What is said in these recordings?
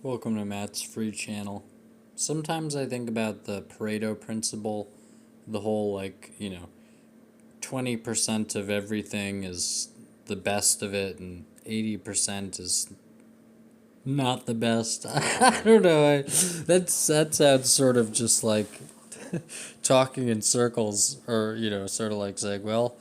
Welcome to Matt's Free Channel. Sometimes I think about the Pareto principle, the whole 20% of everything is the best of it and 80% is not the best. I don't know. That sounds sort of just like talking in circles, or sort of like saying, well,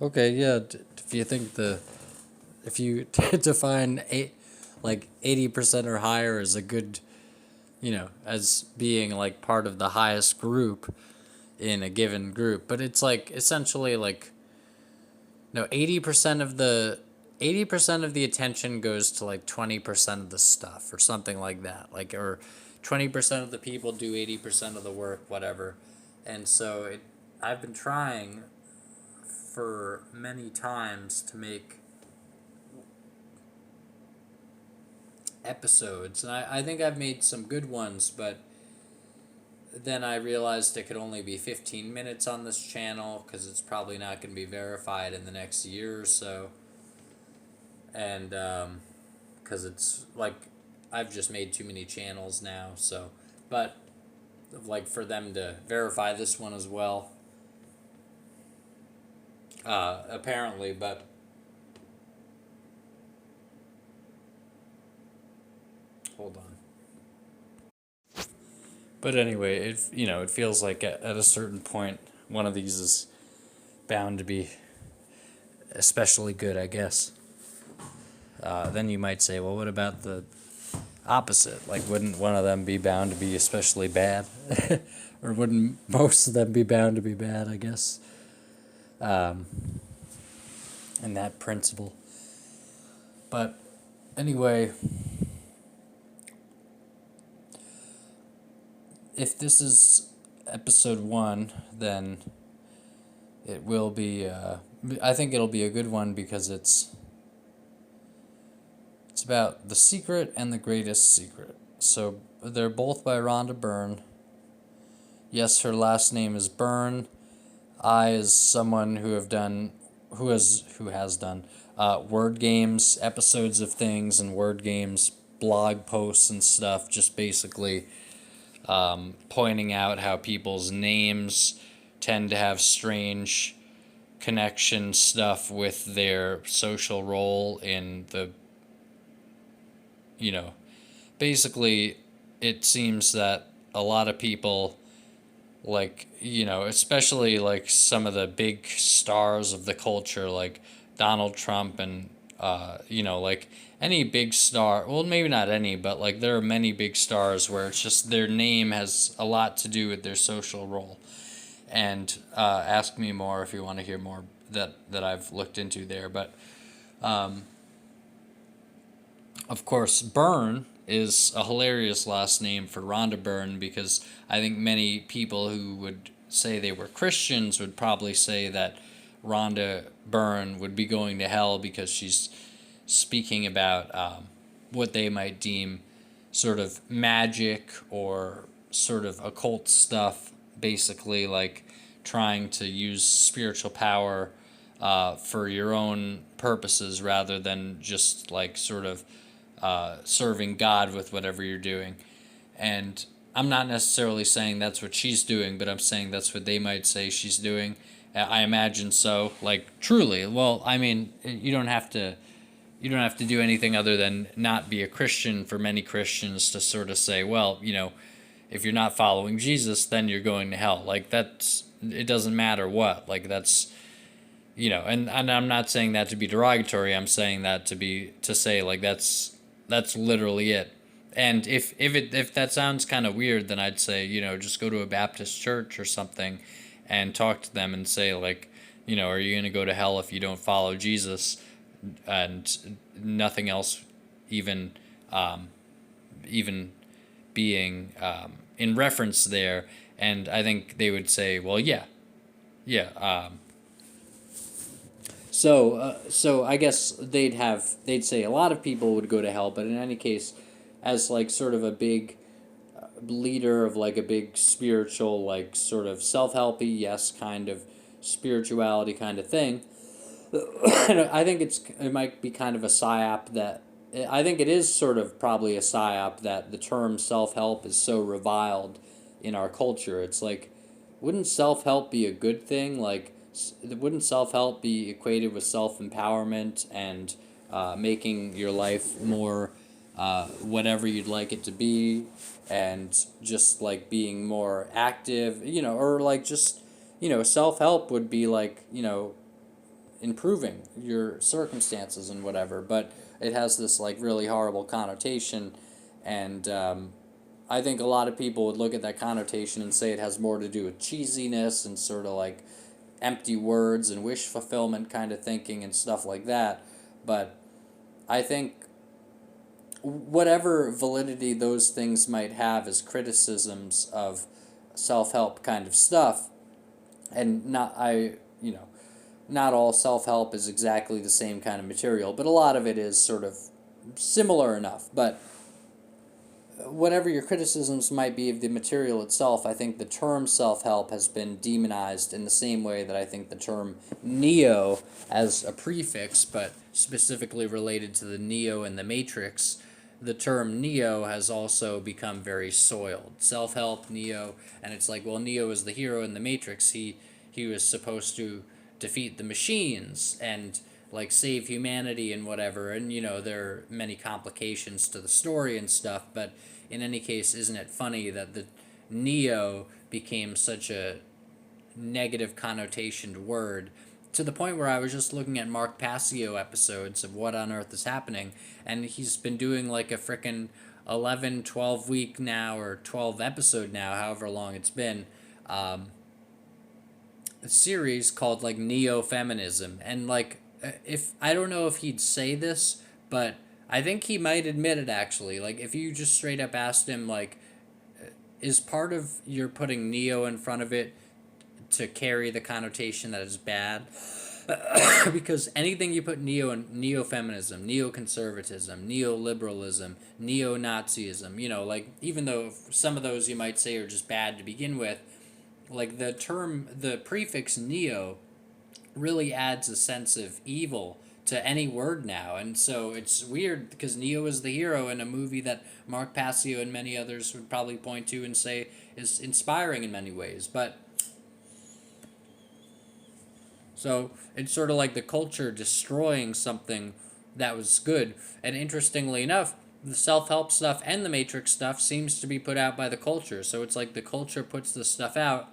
okay, yeah, if you think if you define 80% or higher as a good, as being like part of the highest group in a given group. But it's like essentially like no 80% of the attention goes to like 20% of the stuff or something like that. Like or 20% of the people do 80% of the work, whatever. And so I've been trying for many times to make episodes, and I think I've made some good ones, but then I realized it could only be 15 minutes on this channel because it's probably not going to be verified in the next year or so. And because it's like I've just made too many channels now, so but like for them to verify this one as well, apparently, but hold on. But anyway, it feels like at a certain point one of these is bound to be especially good, I guess. Then you might say, well, what about the opposite? Like, wouldn't one of them be bound to be especially bad? Or wouldn't most of them be bound to be bad, I guess? Um, in that principle. But anyway, if this is episode 1, then it will be, I think it'll be a good one because it's about The Secret and The Greatest Secret. So they're both by Rhonda Byrne. Yes, her last name is Byrne. I is someone who has done word games, episodes of things and word games, blog posts and stuff, just basically pointing out how people's names tend to have strange connection stuff with their social role in the, basically it seems that a lot of people, like, especially like some of the big stars of the culture, like Donald Trump and, like any big star, well, maybe not any, but like there are many big stars where it's just their name has a lot to do with their social role. And ask me more if you want to hear more that I've looked into there. But of course, Byrne is a hilarious last name for Rhonda Byrne because I think many people who would say they were Christians would probably say that Rhonda Byrne would be going to hell because she's speaking about what they might deem sort of magic or sort of occult stuff, basically like trying to use spiritual power for your own purposes rather than just like sort of serving God with whatever you're doing. And I'm not necessarily saying that's what she's doing, but I'm saying that's what they might say she's doing. I imagine so. Like truly. Well, I mean, you don't have to do anything other than not be a Christian for many Christians to sort of say, well, if you're not following Jesus, then you're going to hell. Like it doesn't matter what. Like that's, and I'm not saying that to be derogatory. I'm saying that to say like that's literally it. And if that sounds kind of weird, then I'd say, just go to a Baptist church or something and talk to them and say like, are you going to go to hell if you don't follow Jesus? And nothing else even even being in reference there. And I think they would say, well, yeah. So I guess they'd say a lot of people would go to hell, but in any case, as like sort of a big leader of like a big spiritual, like sort of self-helpy, yes, kind of spirituality kind of thing, I think it might be kind of a psyop that I think it is sort of probably a psyop that the term self help is so reviled in our culture. It's like, wouldn't self help be a good thing? Like, wouldn't self help be equated with self empowerment and making your life more whatever you'd like it to be, and just like being more active, or like just, self help would be like, improving your circumstances and whatever, but it has this like really horrible connotation, and I think a lot of people would look at that connotation and say it has more to do with cheesiness and sort of like empty words and wish fulfillment kind of thinking and stuff like that. But I think whatever validity those things might have as criticisms of self-help kind of stuff, and not all self-help is exactly the same kind of material, but a lot of it is sort of similar enough. But whatever your criticisms might be of the material itself, I think the term self-help has been demonized in the same way that I think the term neo as a prefix, but specifically related to the neo and the matrix, the term neo has also become very soiled. Self-help, neo, and it's like, well, Neo is the hero in the Matrix. He was supposed to defeat the machines and like save humanity and whatever, and there are many complications to the story and stuff, but in any case, isn't it funny that the neo became such a negative connotation word, to the point where I was just looking at Mark Passio episodes of What on Earth is Happening, and he's been doing like a frickin' 11, 12 week now, or 12 episode now, however long it's been, a series called like Neo Feminism. And like, if I don't know if he'd say this, but I think he might admit it actually. Like, if you just straight up asked him, like, is part of your putting Neo in front of it to carry the connotation that is bad? Because anything you put neo in, neo feminism, neo conservatism, neoliberalism, neo Nazism, like, even though some of those you might say are just bad to begin with, like the prefix neo really adds a sense of evil to any word now. And so it's weird because Neo is the hero in a movie that Mark Passio and many others would probably point to and say is inspiring in many ways. But so it's sort of like the culture destroying something that was good. And interestingly enough, the self-help stuff and the Matrix stuff seems to be put out by the culture. So it's like the culture puts this stuff out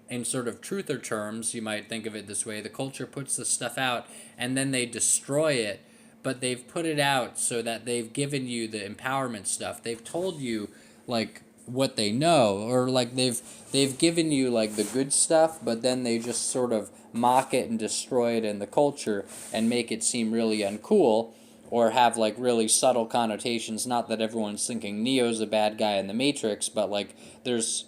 in sort of truther terms. You might think of it this way: the culture puts this stuff out and then they destroy it, but they've put it out so that they've given you the empowerment stuff. They've told you like what they know, or like they've given you like the good stuff, but then they just sort of mock it and destroy it in the culture and make it seem really uncool, or have like really subtle connotations. Not that everyone's thinking Neo's a bad guy in the Matrix, but like there's,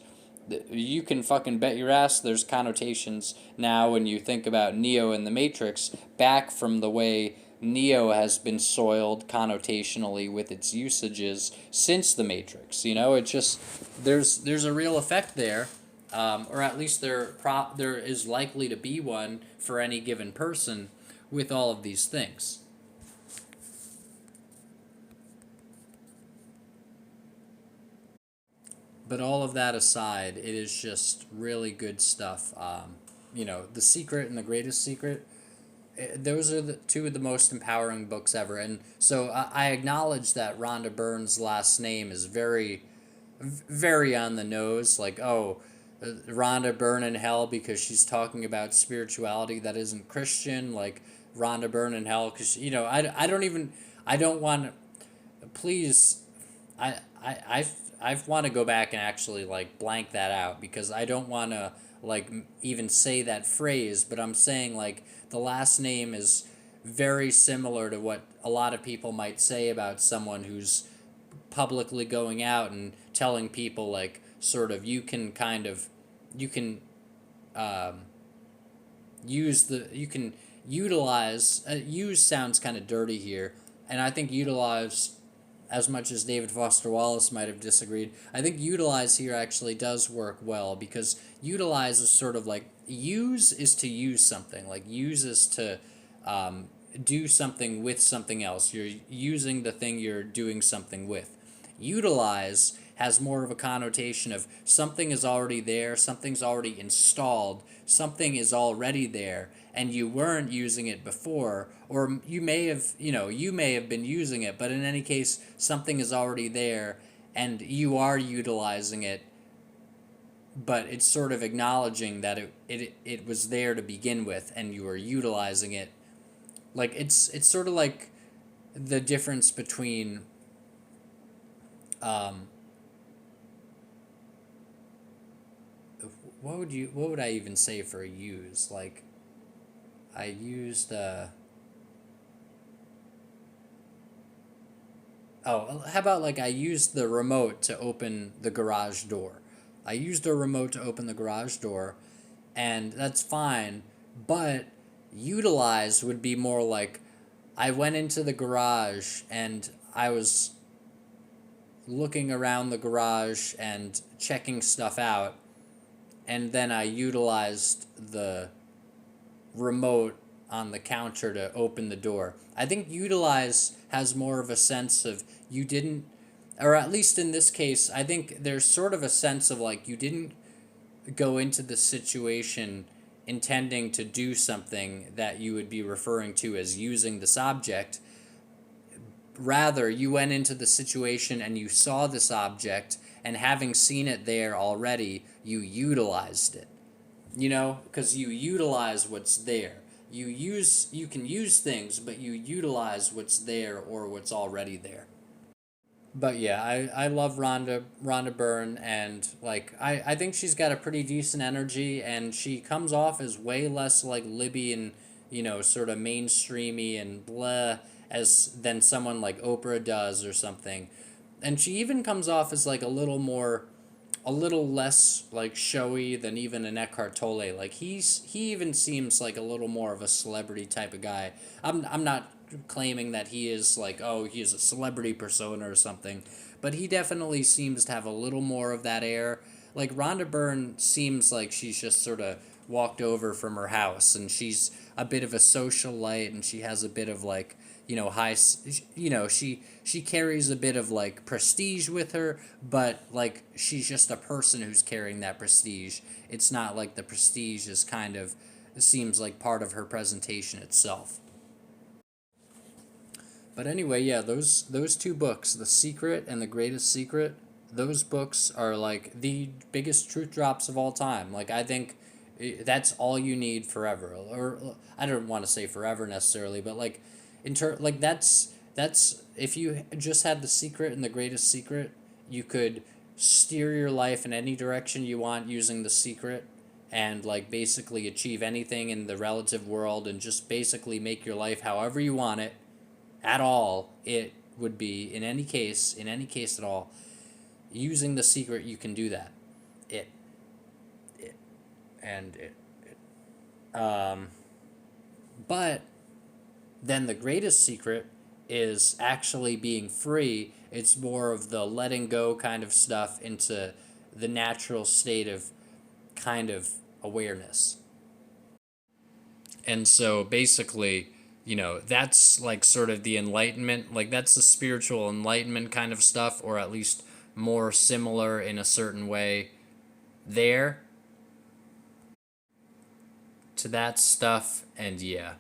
you can fucking bet your ass there's connotations now when you think about Neo in the Matrix back from the way Neo has been soiled connotationally with its usages since the Matrix. It just, there's a real effect there, or at least there is likely to be one for any given person with all of these things. But all of that aside, it is just really good stuff. The Secret and The Greatest Secret, those are the two of the most empowering books ever. And so I acknowledge that Rhonda Byrne's last name is very, very on the nose. Like, oh, Rhonda Byrne in hell because she's talking about spirituality that isn't Christian. Like, Rhonda Byrne in hell because, I don't even, I don't want, please, I want to go back and actually like blank that out, because I don't want to like even say that phrase, but I'm saying like the last name is very similar to what a lot of people might say about someone who's publicly going out and telling people like sort of you can um, you can utilize, use sounds kind of dirty here, and I think utilize, as much as David Foster Wallace might have disagreed, I think utilize here actually does work well, because utilize is sort of like, use is to use something, like use is to do something with something else. You're using the thing you're doing something with. Utilize has more of a connotation of something is already there, something's already installed, something is already there, and you weren't using it before, or you may have, you may have been using it, but in any case, something is already there, and you are utilizing it, but it's sort of acknowledging that it was there to begin with, and you were utilizing it. Like it's sort of like the difference between um, what would I even say for use? Like I used oh, how about like I used the remote to open the garage door. I used a remote to open the garage door, and that's fine, but utilize would be more like I went into the garage and I was looking around the garage and checking stuff out, and then I utilized the remote on the counter to open the door. I think utilize has more of a sense of you didn't, or at least in this case, I think there's sort of a sense of like you didn't go into the situation intending to do something that you would be referring to as using this object. Rather, you went into the situation and you saw this object, and having seen it there already, you utilized it. Because you utilize what's there. You can use things, but you utilize what's there or what's already there. But yeah, I love Rhonda Byrne, and like I think she's got a pretty decent energy, and she comes off as way less like Libby and sort of mainstreamy and blah as than someone like Oprah does or something. And she even comes off as like a little less like showy than even an Eckhart Tolle. Like he even seems like a little more of a celebrity type of guy. I'm not claiming that he is like, oh, he is a celebrity persona or something, but he definitely seems to have a little more of that air. Like Rhonda Byrne seems like she's just sort of walked over from her house, and she's a bit of a socialite, and she has a bit of like she carries a bit of like prestige with her, but like she's just a person who's carrying that prestige. It's not like the prestige is kind of seems like part of her presentation itself. But anyway, yeah, those two books, The Secret and The Greatest Secret, those books are like the biggest truth drops of all time. Like I think that's all you need forever. Or I don't want to say forever necessarily, but like like that's if you just had The Secret and The Greatest Secret, you could steer your life in any direction you want using The Secret, and like basically achieve anything in the relative world, and just basically make your life however you want it at all. It would be in any case at all, using The Secret you can do that. it it and but then The Greatest Secret is actually being free. It's more of the letting go kind of stuff into the natural state of kind of awareness. And so basically, that's like sort of the enlightenment, like that's the spiritual enlightenment kind of stuff, or at least more similar in a certain way there to that stuff. And yeah,